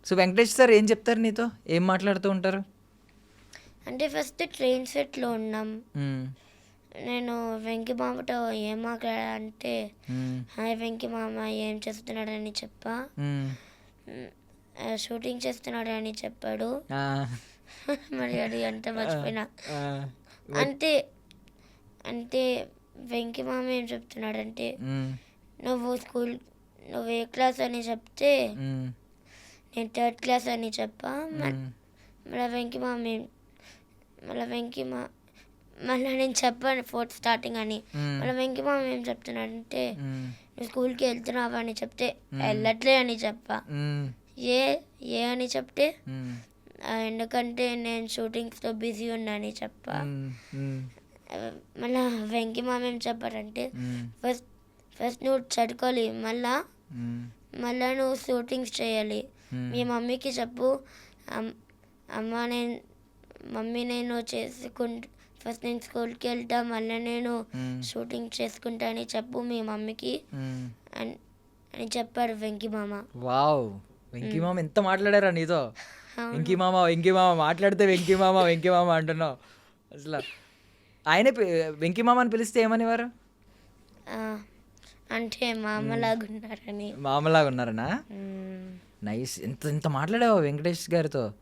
So Venkatesh sir ఏం చెప్తారు నీతో? ఏం మాట్లాడుతూ ఉంటారు? అంటే ఫస్ట్ ట్రైన్ సెట్లో ఉన్నాం. హ్మ్. నేను వెంకి మామతో ఏం మాట్లాడాలంటే, హ్మ్. హాయ్ వెంకి మామ ఏం చేస్తున్నాడని చెప్పా. హ్మ్. షూటింగ్ చేస్తున్నాడని చెప్పాడు. ఆ! మరి అది అంతా ఆ! మర్చిపోయినా. ఆ! అంటే అంటే వెంకి మామ ఏం చెప్తున్నాడంటే, హ్మ్. నువ్వు ఏ క్లాస్ అని చెప్తే హ్మ్. నేను థర్డ్ క్లాస్ అని చెప్పా. హ్మ్. మళ్ళీ వెంకి మామ మళ్ళీ వెంకి మా మళ్ళీ నేను చెప్పాను ఫోర్త్ స్టార్టింగ్ అని. హ్మ్. మళ్ళీ వెంకి మామ ఏం చెప్తున్నాడంటే, హ్మ్. నువ్వు స్కూల్కి వెళ్తున్నావా అని చెప్తే Hmm. వెళ్ళట్లే అని చెప్పా. హ్మ్. ఏ ఏ అని చెప్తే హ్మ్. ఎందుకంటే నేను షూటింగ్స్తో బిజీ ఉన్నా అని చెప్పా. హ్మ్. హ్మ్. మళ్ళీ వెంకి మామ ఏం చెప్పారంటే, హ్మ్. ఫస్ట్ నువ్వు చదువుకోవాలి, హ్మ్. మళ్ళీ నువ్వు షూటింగ్స్ చేయాలి. హ్మ్. మీ మమ్మీకి చెప్పు, అమ్మ నేను ఫస్ట్ నేను స్కూల్కి వెళ్తా, మళ్ళీ నేను హ్మ్. షూటింగ్ చేసుకుంటా అని చెప్పు మీ మమ్మీకి హ్మ్. అని చెప్పాడు వెంకి మామ. వావ్! వెంకీ మామ ఎంత మాట్లాడారా నీతో? వెంకీ అవును. మామ, వెంకీ మామ మాట్లాడితే వెంకీ మామ, వెంకీ మామ అంటున్నావు. అసల ఆయనే వెంకీ మామ అని పిలిస్తే ఏమనేవారు? ఆ, అంటే మామలాగున్నారని. మామలాగా ఉన్నారనా? మ్మ్. నైస్. ఎంత ఎంత మాట్లాడావా వెంకటేష్ గారితో?